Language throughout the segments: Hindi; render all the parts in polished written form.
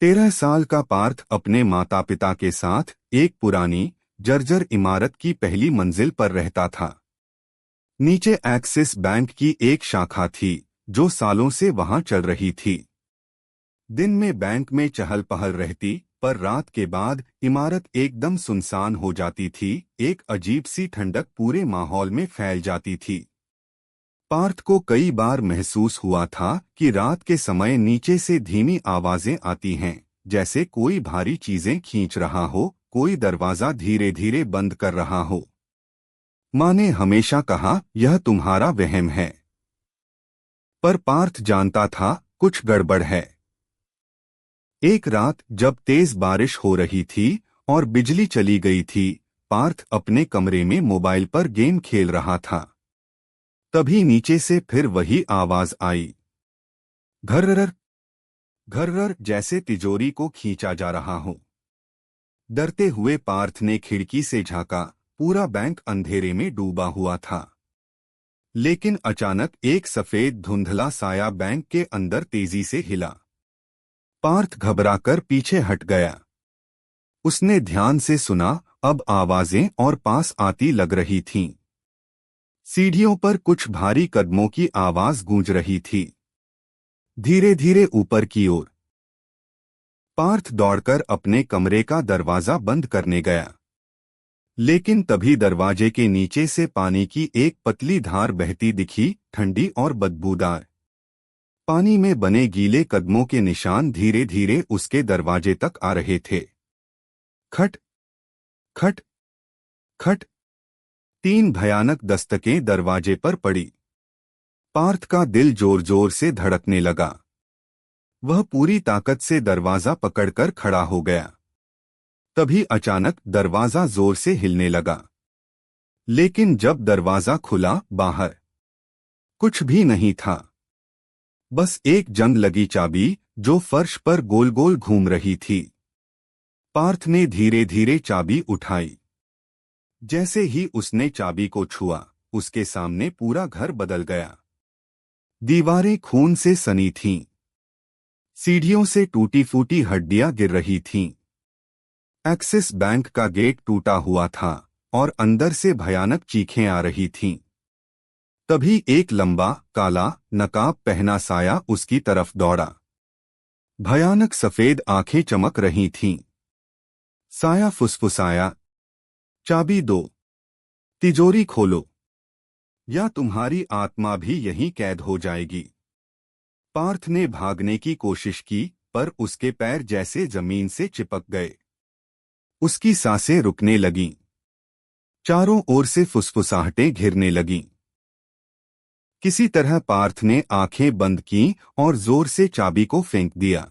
13 साल का पार्थ अपने माता पिता के साथ एक पुरानी जर्जर इमारत की पहली मंजिल पर रहता था। नीचे एक्सिस बैंक की एक शाखा थी जो सालों से वहां चल रही थी। दिन में बैंक में चहल पहल रहती, पर रात के बाद इमारत एकदम सुनसान हो जाती थी। एक अजीब सी ठंडक पूरे माहौल में फैल जाती थी। पार्थ को कई बार महसूस हुआ था कि रात के समय नीचे से धीमी आवाजें आती हैं, जैसे कोई भारी चीजें खींच रहा हो, कोई दरवाजा धीरे धीरे बंद कर रहा हो। माँ ने हमेशा कहा, यह तुम्हारा वहम है। पर पार्थ जानता था कुछ गड़बड़ है। एक रात जब तेज बारिश हो रही थी और बिजली चली गई थी, पार्थ अपने कमरे में मोबाइल पर गेम खेल रहा था। तभी नीचे से फिर वही आवाज आई, घर्रर घर्रर, जैसे तिजोरी को खींचा जा रहा हो। डरते हुए पार्थ ने खिड़की से झांका। पूरा बैंक अंधेरे में डूबा हुआ था। लेकिन अचानक एक सफेद धुंधला साया बैंक के अंदर तेजी से हिला। पार्थ घबराकर पीछे हट गया। उसने ध्यान से सुना, अब आवाजें और पास आती लग रही थीं। सीढ़ियों पर कुछ भारी कदमों की आवाज गूंज रही थी, धीरे धीरे ऊपर की ओर। पार्थ दौड़कर अपने कमरे का दरवाजा बंद करने गया। लेकिन तभी दरवाजे के नीचे से पानी की एक पतली धार बहती दिखी, ठंडी और बदबूदार। पानी में बने गीले कदमों के निशान धीरे धीरे उसके दरवाजे तक आ रहे थे। खट खट खट, 3 भयानक दस्तकें दरवाजे पर पड़ी। पार्थ का दिल जोर जोर से धड़कने लगा। वह पूरी ताकत से दरवाजा पकड़कर खड़ा हो गया। तभी अचानक दरवाजा जोर से हिलने लगा। लेकिन जब दरवाजा खुला, बाहर कुछ भी नहीं था। बस एक जंग लगी चाबी जो फर्श पर गोल गोल घूम रही थी। पार्थ ने धीरे धीरे चाबी उठाई। जैसे ही उसने चाबी को छुआ, उसके सामने पूरा घर बदल गया। दीवारें खून से सनी थीं। सीढ़ियों से टूटी फूटी हड्डियां गिर रही थीं। एक्सिस बैंक का गेट टूटा हुआ था और अंदर से भयानक चीखें आ रही थीं। तभी एक लंबा, काला, नकाब पहना साया उसकी तरफ दौड़ा। भयानक सफेद आंखें चमक रही थीं। साया फुसफुसाया, चाबी दो, तिजोरी खोलो, या तुम्हारी आत्मा भी यहीं कैद हो जाएगी। पार्थ ने भागने की कोशिश की, पर उसके पैर जैसे जमीन से चिपक गए। उसकी सांसें रुकने लगीं। चारों ओर से फुसफुसाहटें घिरने लगीं। किसी तरह पार्थ ने आंखें बंद कीं और जोर से चाबी को फेंक दिया।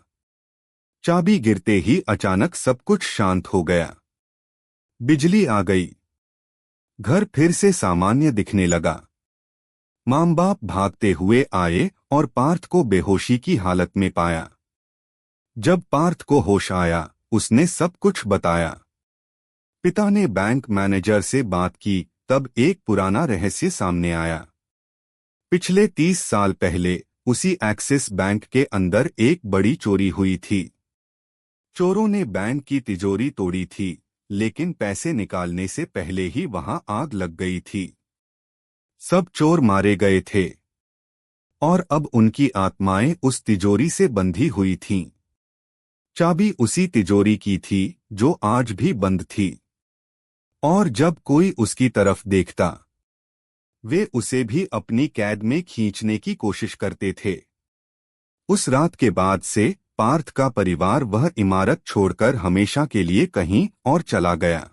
चाबी गिरते ही अचानक सब कुछ शांत हो गया। बिजली आ गई। घर फिर से सामान्य दिखने लगा। माँ बाप भागते हुए आए और पार्थ को बेहोशी की हालत में पाया। जब पार्थ को होश आया, उसने सब कुछ बताया। पिता ने बैंक मैनेजर से बात की, तब एक पुराना रहस्य सामने आया। पिछले 30 साल पहले उसी एक्सिस बैंक के अंदर एक बड़ी चोरी हुई थी। चोरों ने बैंक की तिजोरी तोड़ी थी, लेकिन पैसे निकालने से पहले ही वहां आग लग गई थी। सब चोर मारे गए थे और अब उनकी आत्माएं उस तिजोरी से बंधी हुई थीं। चाबी उसी तिजोरी की थी जो आज भी बंद थी, और जब कोई उसकी तरफ देखता, वे उसे भी अपनी कैद में खींचने की कोशिश करते थे। उस रात के बाद से पार्थ का परिवार वह इमारत छोड़कर हमेशा के लिए कहीं और चला गया।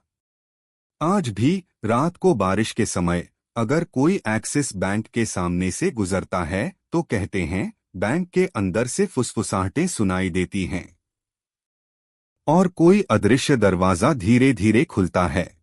आज भी रात को बारिश के समय अगर कोई एक्सिस बैंक के सामने से गुजरता है तो कहते हैं, बैंक के अंदर से फुसफुसाहटें सुनाई देती हैं और कोई अदृश्य दरवाजा धीरे धीरे खुलता है।